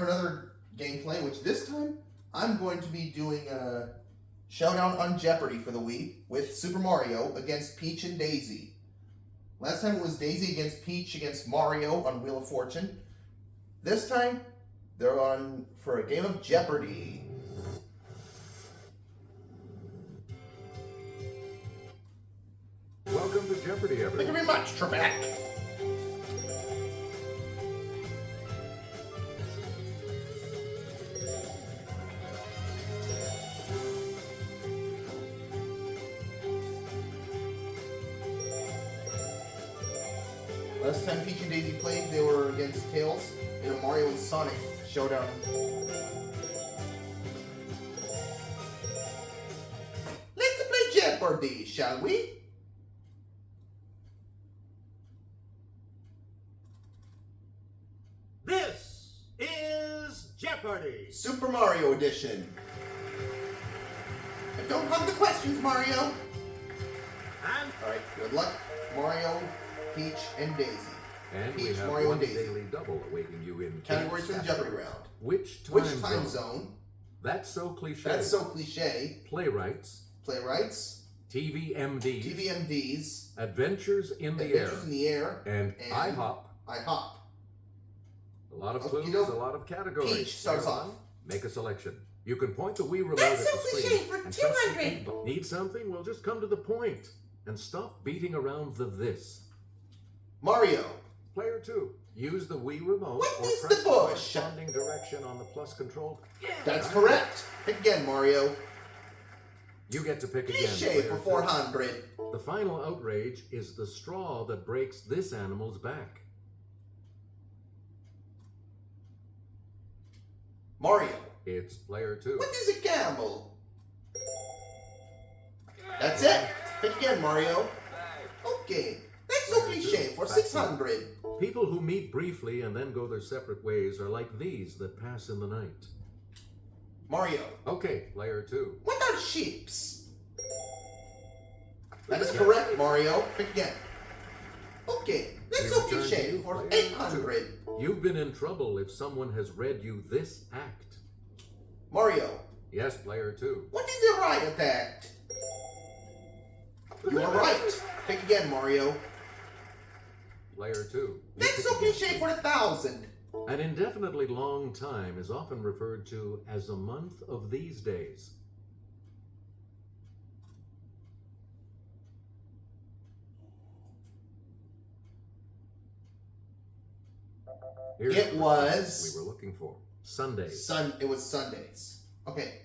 for another gameplay, which this time I'm going to be doing a Showdown on Jeopardy for the Wii with Super Mario against Peach and Daisy. Last time it was Daisy against Peach against Mario on Wheel of Fortune. This time, they're on for a game of Jeopardy. Welcome to Jeopardy, everyone. Thank you very much, Trebek. Last time Peach and Daisy played, they were against Tails in a Mario and Sonic Showdown. Let's play Jeopardy, shall we? This is Jeopardy! Super Mario Edition. And don't hug the questions, Mario. And Alright, good luck, Mario, Peach, and Daisy. And Peach, we have Mario, one and Daisy. daily double awaiting you in Categories for the Kate's Jeopardy round. Which Which time zone? That's so cliche. That's so cliche. Playwrights, Playwrights, TVMDs, TVMDs, Adventures in the Adventures in the Air, and IHOP. IHOP. A lot of Oh, clues, you know, a lot of categories. Peach starts Player off. one, make a selection. You can point the Wii remote That's at so the cliche screen for and press the 200. A button. Need something? Well, just come to the point and stop beating around the this. Mario. Player 2, use the Wii remote What or is the press bush? corresponding direction on the plus control. That's correct. Pick again, Mario. You get to pick again. Cliche player for two. 400. The final outrage is the straw that breaks this animal's back. Mario. It's player 2. What is a camel? That's it. Pick again, Mario. Okay. That's so Player two, cliche for back to you. 600. People who meet briefly and then go their separate ways are like these that pass in the night. Mario. Okay, player 2. What are sheeps? That is correct, Mario. Pick again. Okay. That's We so return to cliche you, for player 800. You've been in trouble if someone has read you this act. Mario. Yes, player 2. What is a riot act? You are right. Pick again, Mario. Player 2. You That's pick so again. cliche for 1,000. An indefinitely long time is often referred to as a month of these days. Here's It the was- we were looking for. Sundays. It was Sundays. Okay.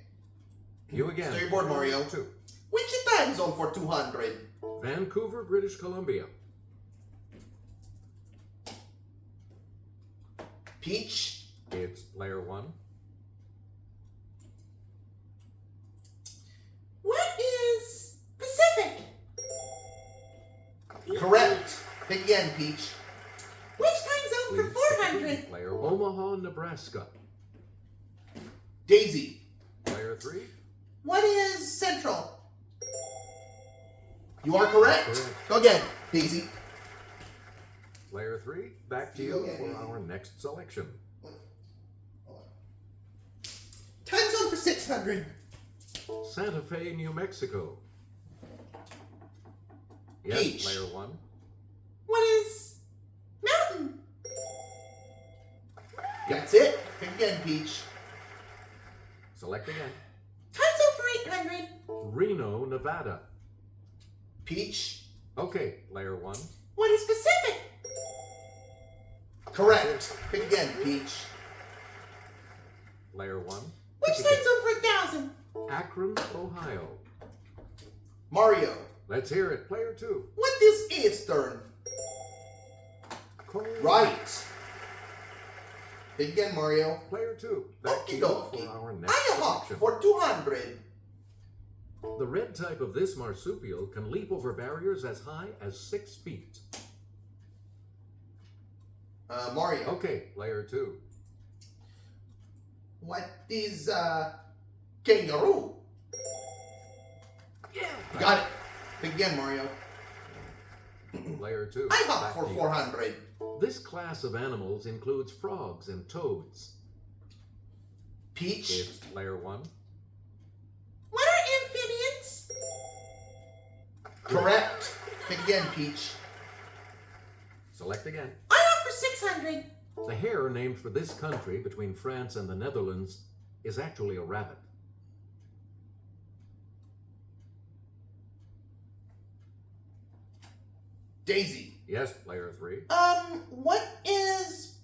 You again. Stay aboard, Mario. 2. Which time zone for 200? Vancouver, British Columbia. Peach. It's player 1. What is Pacific? Correct. Pick again, Peach. Which time zone for Please pick 400? again. Player 1. Omaha, Nebraska. Daisy. Player 3. What is Central? You are correct. Correct. Go again, Daisy. Player 3. Back to you Okay. for our next selection. Time zone for 600. Santa Fe, New Mexico. Yes, Peach. player 1. What is Mountain? That's it. Pick again, Peach. Select again. Time zone for 800. Reno, Nevada. Peach. Okay, player 1. What is Pacific? Correct. Pick again, Peach. Player 1. Which time zone for 1,000? Akron, Ohio. Mario. Let's hear it. Player 2. What is Eastern? Cold. Right. Pick again, Mario. Player 2. Back to Okie you dokie. for our next Iowa selection. for 200. The red type of this marsupial can leap over barriers as high as 6 feet. Mario. Okay, player 2. What is kangaroo? Yeah. Got it. Pick again, Mario. Player 2. I hop Back for to you. 400. This class of animals includes frogs and toads. Peach. It's player 1. What are amphibians? Correct. Pick again, Peach. Select again. I opt for 600. The hare named for this country between France and the Netherlands is actually a rabbit. Daisy. Yes, player 3. What is...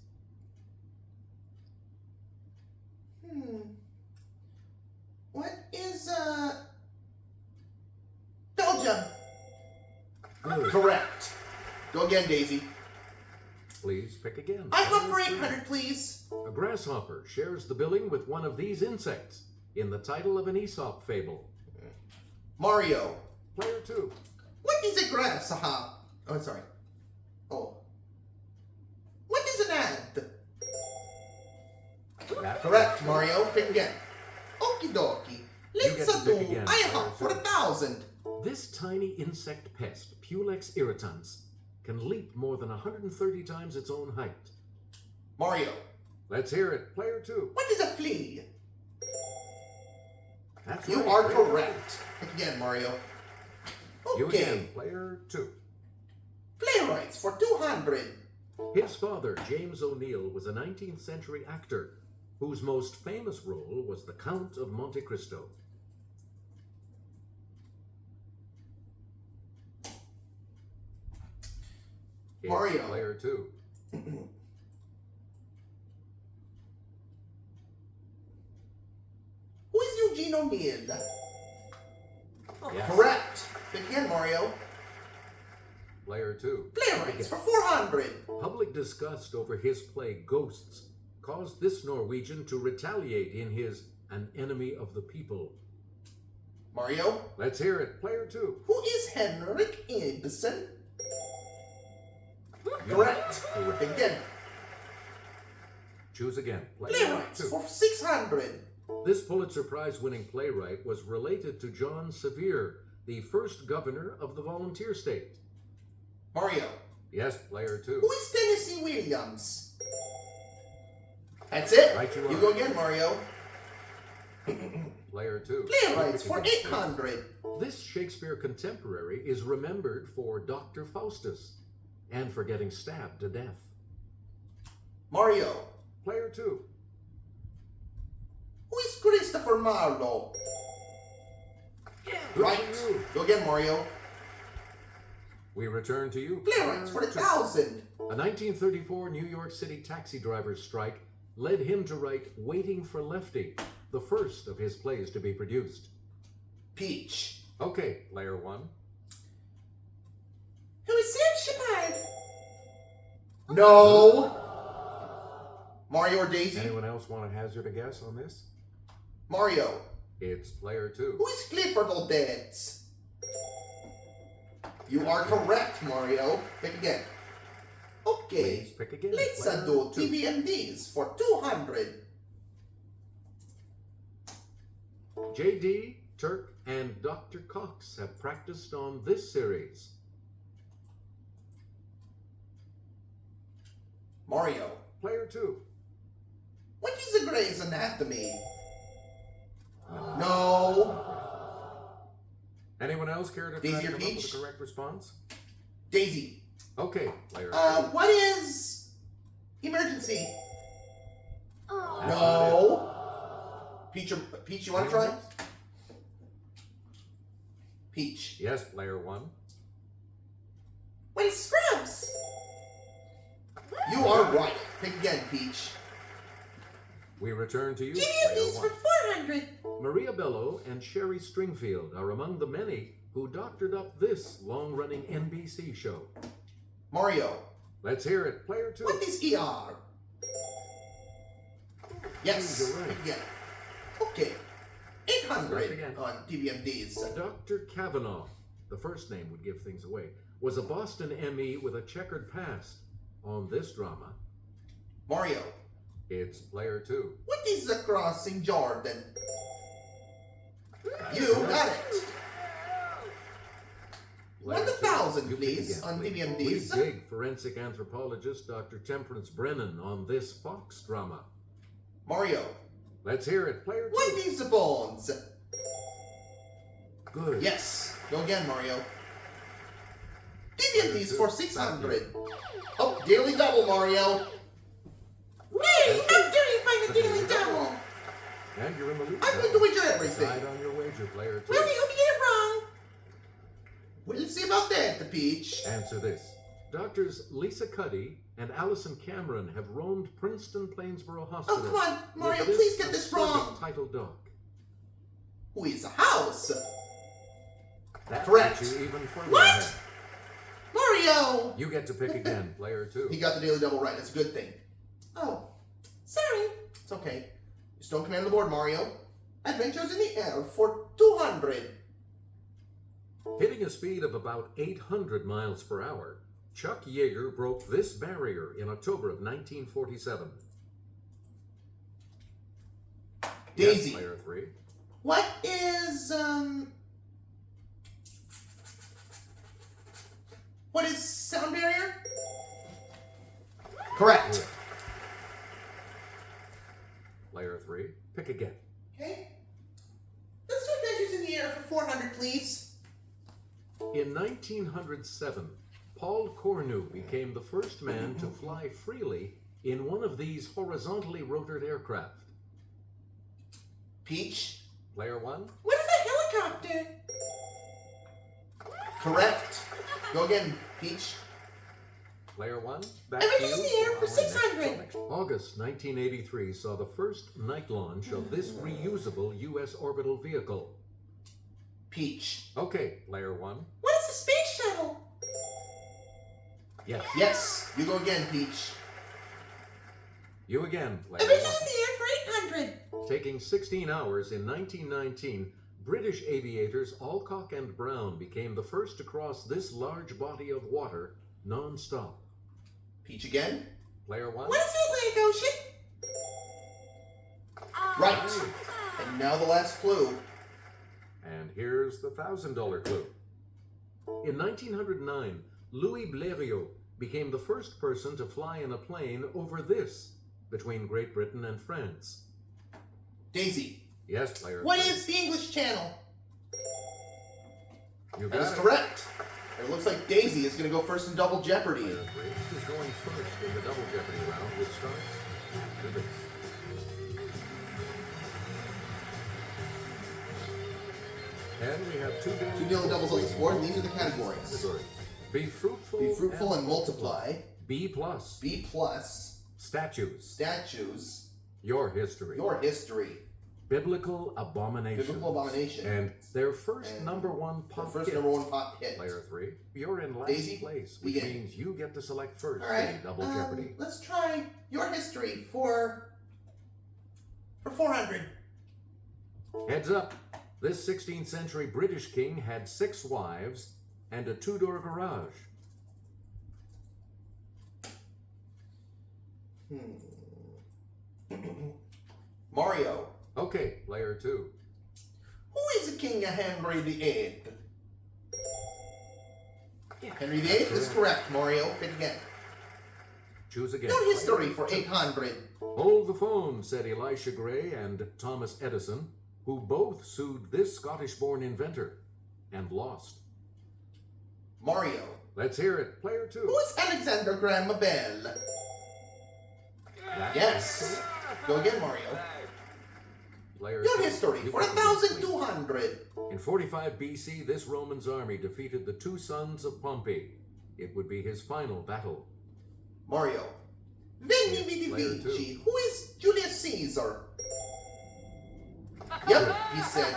What is, Belgium? Good. Correct. Go again, Daisy. Please pick again. I opt for Player 3. 800, please. A grasshopper shares the billing with one of these insects in the title of an Aesop fable. Mario. Player 2. What is a grass? Haha. Oh, sorry. Oh. What is an ant? That- Correct, Mario. Pick again. Okie dokie. get Let's to pick do. again. I opt for 1,000. This tiny insect pest, Pulex irritans, can leap more than 130 times its own height. Mario. Let's hear it. Player 2. What is a flea? That's You right, are player correct. Pick again, Mario. 2. You Okay. again. Player 2. Playwrights for 200. His father, James O'Neill, was a 19th century actor whose most famous role was the Count of Monte Cristo. It's Mario. Player 2. Who is Eugene O'Neill? Yes. Correct. Pick again, Mario. Player 2. Playwrights for 400. Public disgust over his play Ghosts caused this Norwegian to retaliate in his An Enemy of the People. Mario. Let's hear it. Player 2. Who is Henrik Ibsen? Correct. Correct. Pick again. Choose again. Player Playwrights 2. for 600. This Pulitzer Prize-winning playwright was related to John Sevier, the first governor of the volunteer state. Mario. Yes, player 2. Who is Tennessee Williams? That's it. Right you You are. go again, Mario. Player 2. Playwrights for 800. This Shakespeare contemporary is remembered for Dr. Faustus and for getting stabbed to death. Mario. Player 2. Who is Christopher Marlowe? Good Right. for you. Go again, Mario. We return to you. Playwrights for Player 2. 1,000. A 1934 New York City taxi driver's strike led him to write Waiting for Lefty, the first of his plays to be produced. Peach. Okay, player 1. Who is Sam Shepard? No. Mario or Daisy? Anyone else want to hazard a guess on this? Mario. It's player 2. Who is Clifford Odets? You are correct, Mario. Pick again. Okay. Please pick again. Let's Player do 2. TVMDs for 200. JD, Turk, and Dr. Cox have practiced on this series. Mario. Player 2. What is a Grey's Anatomy? No. Anyone else care to Daisy try to or come up with Peach? the correct response? Daisy. Okay, player 2. What is emergency? That's not No. Peach, you want to try? Anyone else? Peach. Yes, player 1. What is Scrubs? You are right. Pick again, Peach. We return to you, Give player you these for 1. 400. Maria Bello and Sherry Stringfield are among the many who doctored up this long-running NBC show. Mario. Let's hear it, player 2. What is ER? Yes. You're right. Pick again. Okay. 800 Start again. On TVMDs. Dr. Kavanaugh, the first name would give things away, was a Boston ME with a checkered past on this drama. Mario. It's player 2. What is the crossing Jordan? You got it. Player 1,000, 2. You pick please, again, on please. TVMDs. We dig forensic anthropologist Dr. Temperance Brennan on this Fox drama. Mario. Let's hear it. Player 2. What is the bones? Good. Yes. Go again, Mario. Deviant these for 600. Oh, daily double, Mario. Hey, how dare you find a daily double? And you're in the lead. I'm going to wager everything. Decide on your wager, player 2. Well, we hope you get it wrong. We'll see about that, the Peach. Answer this. Doctors Lisa Cuddy and Allison Cameron have roamed Princeton Plainsboro Hospital. Oh, come on, Mario, with please get this absorbing wrong. Title dog. Who is a house? That Correct. puts you even further What? ahead. Mario! You get to pick again, player 2. He got the daily double right. That's a good thing. Oh, sorry. It's okay. You still command the board, Mario. Adventures in the air for 200. Hitting a speed of about 800 miles per hour, Chuck Yeager broke this barrier in October of 1947. Daisy. Yes, player 3. What is, what is sound barrier? Correct. Player 3. Pick again. Okay. Let's do Adventures in the Air for 400, please. In 1907, Paul Cornu became the first man to fly freely in one of these horizontally rotored aircraft. Peach. Player 1. What is a helicopter? Correct. Go again, Peach. Player 1. Adventures in the Air for 600. August 1983 saw the first night launch of this reusable U.S. orbital vehicle. Peach. Okay, player 1. What is a space shuttle? Yes. Yes. You go again, Peach. You again, player Adventures 1. in the Air for 800. Taking 16 hours in 1919, British aviators Alcock and Brown became the first to cross this large body of water non-stop. Peach again. Player 1. What is the Atlantic Ocean? Right. And now the last clue. And here's the $1,000 clue. In 1909, Louis Blériot became the first person to fly in a plane over this between Great Britain and France. Daisy. Yes, player What 3. is the English Channel? You That got is it. correct. It looks like Daisy is going to go first in Double Jeopardy. Player 3 is going first in the Double Jeopardy round, which starts after this. And we have two Two doubles on this board, and these are the categories. categories. Be fruitful, Be fruitful and multiply. B plus. B plus. Statues. Statues. Your history. Your history. Biblical abominations. Biblical abomination. And their first And number one The pop first hit. number one pop hit. Player 3. You're in last Daisy, place, which begin. means you get to select first All right. in Double Jeopardy. Let's try your history for 400. Heads up. This 16th century British king had 6 wives and a 2-door garage. Mario. Okay, player 2. Who is the king of Henry VIII? Henry VIII is correct, Mario. Pick again. Choose again. Your history for 800. Hold the phone, said Elisha Gray and Thomas Edison, who both sued this Scottish-born inventor and lost. Mario. Let's hear it. Player 2. Who is Alexander Graham Bell? That Yes. is Go again, Mario. Player Your 2. history You for can complete. 1,200. In 45 BC, this Roman's army defeated the 2 sons of Pompey. It would be his final battle. Mario. Veni Yes, Vidi player Vici. Who is Julius Caesar? Yep, he said,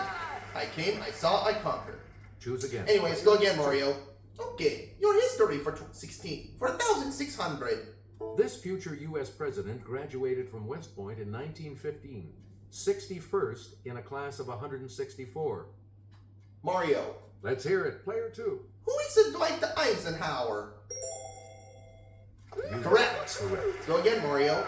I came, I saw, I conquered. Choose again. Anyways, go again, Mario. Okay, your history for 1,600. This future U.S. president graduated from West Point in 1915, 61st in a class of 164. Mario. Let's hear it. Player 2. Who is the Dwight Eisenhower? You Correct. Correct. Go again, Mario.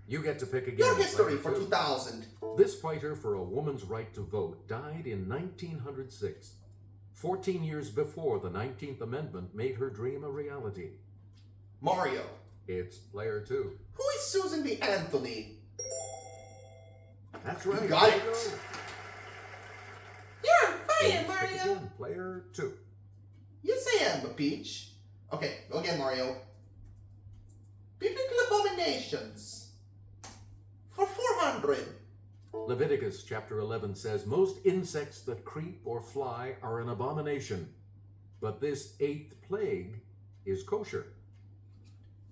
You get to pick again. Your history Player for 2. 2,000. This fighter for a woman's right to vote died in 1906, 14 years before the 19th Amendment made her dream a reality. Mario. It's player 2. Who is Susan B. Anthony? That's right. You got there it. you go. You're on Please fire, pick Mario. again. Player 2. Yes, I am, Peach. Okay, go again, Mario. Biblical abominations. For 400. Leviticus chapter 11 says, most insects that creep or fly are an abomination, but this 8th plague is kosher.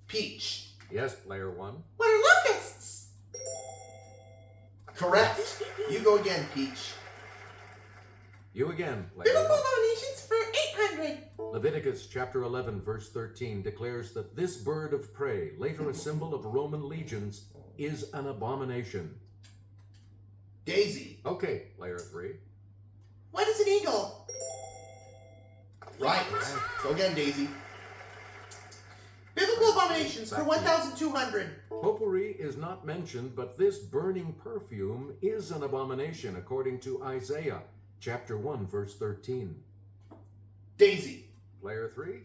Peach. Yes, player 1. What are locusts? Correct. You go again, Peach. You again, player Biblical 1. abominations for 800. Leviticus chapter 11 verse 13 declares that this bird of prey, later a symbol of Roman legions, is an abomination. Daisy. Okay, player 3. What is an eagle? Right. Go again, Daisy. Biblical abominations for 1,200. Potpourri is not mentioned, but this burning perfume is an abomination according to Isaiah chapter 1 verse 13. Daisy. Player 3.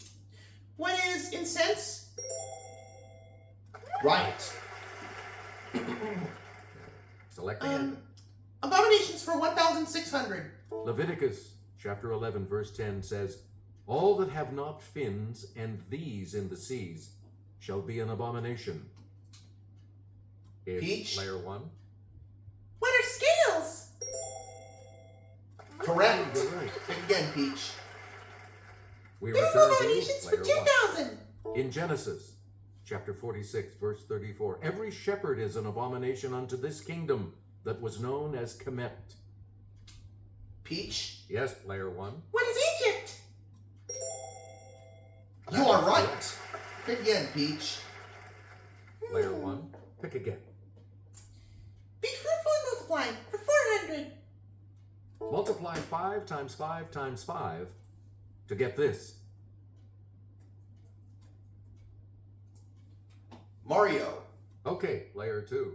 What is incense? Right. Select again. Abominations for 1,600. Leviticus chapter 11 verse 10 says, all that have not fins and these in the seas shall be an abomination. It's Peach. player 1. What are scales? Correct. You're right. Pick again, Peach. We Biblical return to you, abominations for player 1. 2,000. In Genesis chapter 46 verse 34, every shepherd is an abomination unto this kingdom that was known as Kemet. Peach. Yes, player 1. What is Egypt? You are right. Pick again, Peach. Player 1. Pick again. Be fruitful and multiply for 400. Multiply 5 times 5 times 5 to get this. Mario. Okay, player 2.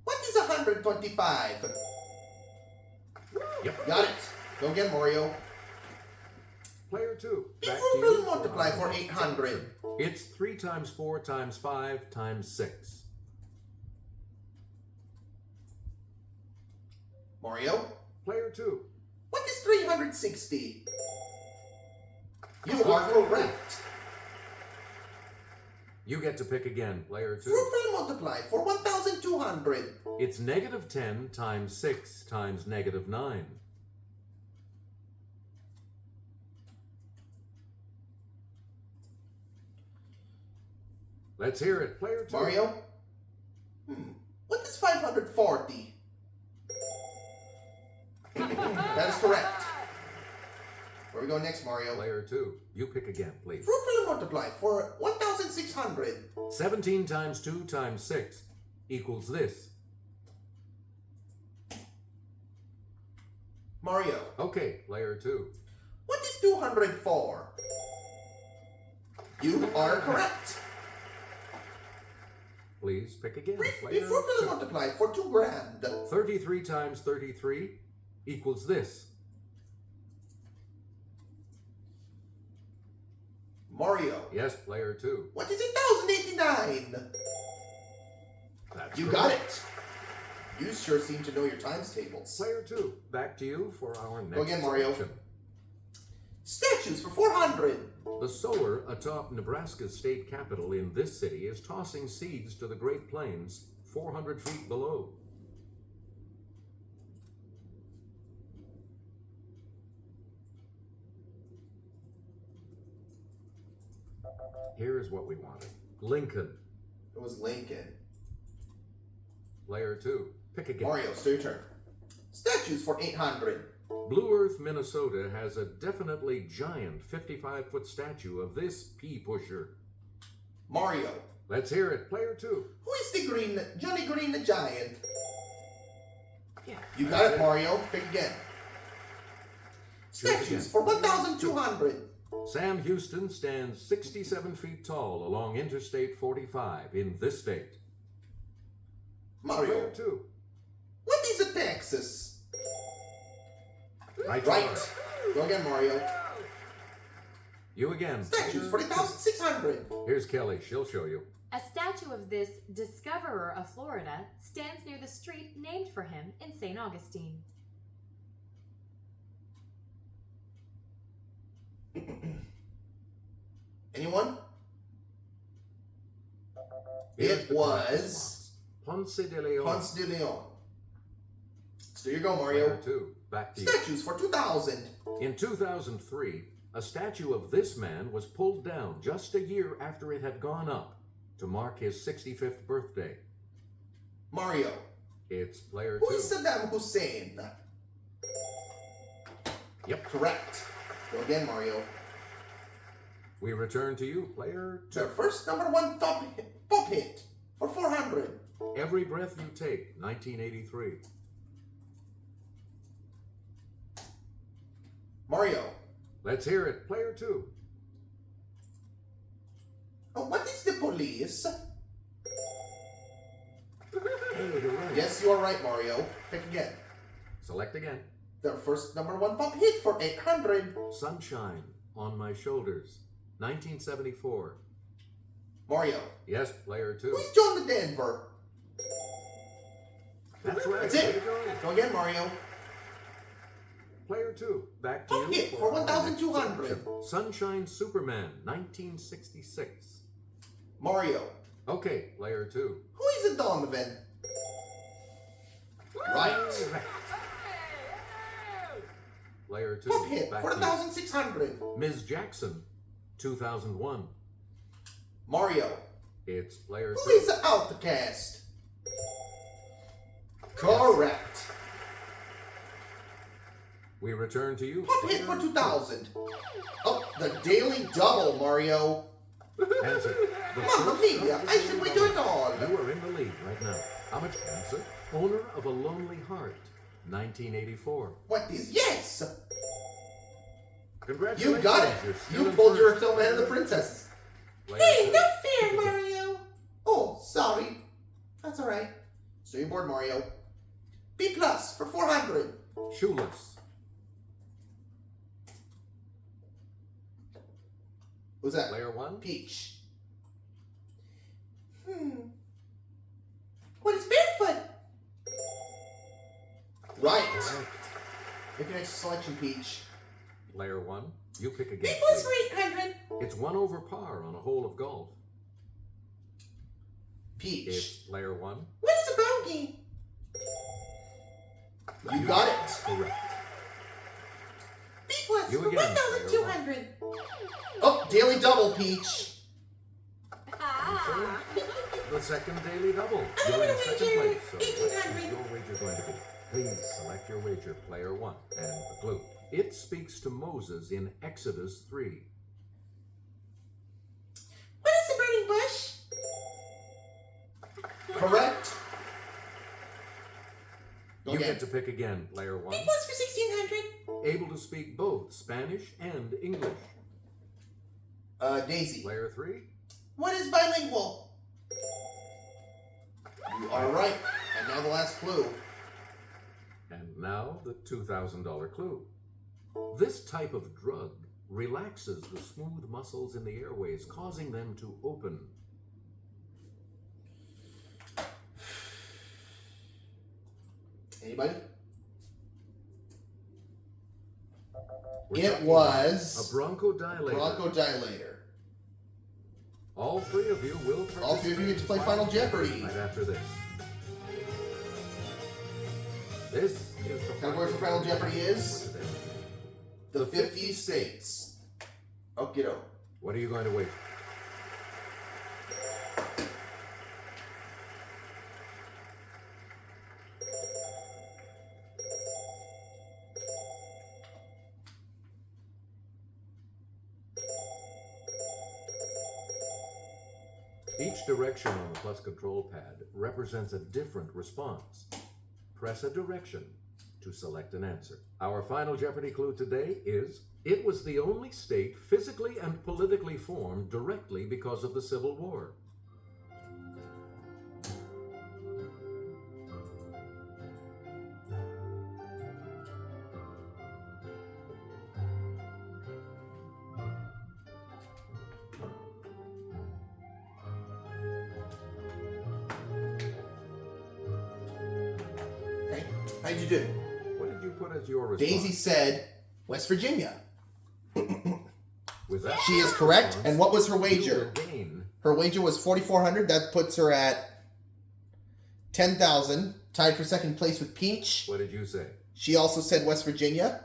What is 125? Yep. Got it. Go again, Mario. Player 2. Be Back to fruitful you and for multiply our for next 800. section. It's 3 times 4 times 5 times 6. Mario. Player 2. What is 360? You are correct. You get to pick again, player 2. Fruitful and multiply for 1,200. It's negative 10 times 6 times negative 9. Let's hear it, player 2. Mario. What is 540? That is correct. Where we go next, Mario? Player 2. You pick again, please. Fruitful and multiply for 1,600. 17 times 2 times 6 equals this. Mario. Okay, player 2. What is 204? You are correct. Please pick again, Be player fruitful and 2. multiply for 2 grand. 33 times 33 equals this. Mario. Yes, player 2. What is 1,089? That's You correct. got it. You sure seem to know your times tables. Player 2. Back to you for our next Go again, Mario. section. Statues for 400. The sower atop Nebraska's state capitol in this city is tossing seeds to the Great Plains 400 feet below. Here's what we wanted. Lincoln. It was Lincoln. Player 2. Pick again. Mario, it's your turn. Statues for 800. Blue Earth, Minnesota has a definitely giant 55-foot statue of this pea pusher. Mario. Let's hear it. Player 2. Who is the green, Johnny Green the Giant? Yeah. You got it, Mario. Pick again. Statues for 1,200. Sam Houston stands 67 feet tall along Interstate 45 in this state. Mario. Player 2. What is a Texas? Right. Right. Go again, Mario. You again. Statues for 1,600. Here's Kelly. She'll show you. A statue of this discoverer of Florida stands near the street named for him in St. Augustine. Anyone? Here's It the was Ponce de Leon. Ponce de Leon. So here you go, Player Mario. 2. Back to you. Statues for 2000. In 2003, a statue of this man was pulled down just a year after it had gone up to mark his 65th birthday. Mario. It's player Who 2. is Saddam Hussein? Yep. Correct. Go again, Mario. We return to you, player 2. Their first #1 pop hit for 400. Every Breath You Take, 1983. Mario. Let's hear it, player 2. What is the police? Hey, you're right. Yes, you are right, Mario. Pick again. Select again. Their first #1 pop hit for 800. Sunshine on My Shoulders, 1974. Mario. Yes, player 2. Who's John the Denver? That's right. That's Way it. to go. Go again, Mario. Player 2. Back to Pop you. hit for our next 1,200. selection. Sunshine Superman, 1966. Mario. Okay, player 2. Who is a Donovan? Right. Player 2. Pop hit Back for to you. 1,600. Ms. Jackson, 2001. Mario. It's player Who 2. is the Outcast? Correct. We return to you. Pop hit player for 2,000. Oh, the Daily Double, Mario. Answer. The Mamma first mia, I should we do it all? You are in the lead right now. How much? Answer. Owner of a Lonely Heart, 1984. What is yes? Congratulations. You got You're it. still You in pulled your first. Tillman and the Princesses. Player Hey, 2. no fair, Mario. Oh, sorry. That's alright. So you're bored, Mario. B plus for 400. Shoeless. Who's that? Player 1. Peach. What is barefoot? Right. Correct. Make your next selection, Peach. Player 1. You pick B again. plus for 800. It's 1 over par on a hole of golf. Peach. It's player 1. What is a bogey? You got it. Correct. B plus You for again, 1,200. Oh, Daily Double, Peach. The second daily double. I'm You're in gonna second wager place. So what 1,800. is your wager going to be? Please select your wager, player 1. And the clue. It speaks to Moses in Exodus 3. What is a burning bush? Correct. Go You again. get to pick again, player 1. B plus for 1,600. Able to speak both Spanish and English. Daisy. Player 3. What is bilingual? You are right. And now the last clue. And now the $2,000 clue. This type of drug relaxes the smooth muscles in the airways, causing them to open. Anybody? We're It talking was a bronchodilator. Bronchodilator. All three of you will participate. All three of you get to play Final Jeopardy. Right after this. This is the Category for Final Jeopardy is for today. the 50 states. Okie doke. What are you going to wait? Each direction on the plus control pad represents a different response. Press a direction to select an answer. Our final Jeopardy clue today is, it was the only state physically and politically formed directly because of the Civil War. How'd you do? What did you put as your response? Daisy said West Virginia. With that She is correct. response, And what was her you wager? will gain. Her wager was $4,400. That puts her at $10,000. Tied for second place with Peach. What did you say? She also said West Virginia.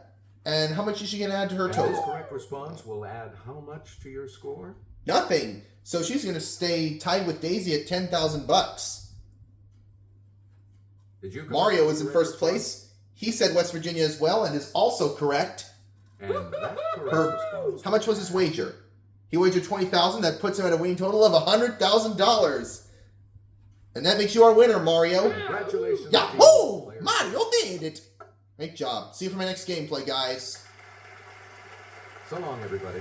And how much is she going to add to her And this total? correct response will add how much to your score? Nothing. So she's going to stay tied with Daisy at $10,000. Did you? Mario is in correct first response? place. He said West Virginia as well and is also correct. And that correct Her- response. How much was his wager? He wagered $20,000. That puts him at a winning total of $100,000. And that makes you our winner, Mario. Congratulations. Yahoo! team. Mario did it. Great job. See you for my next gameplay, guys. So long, everybody.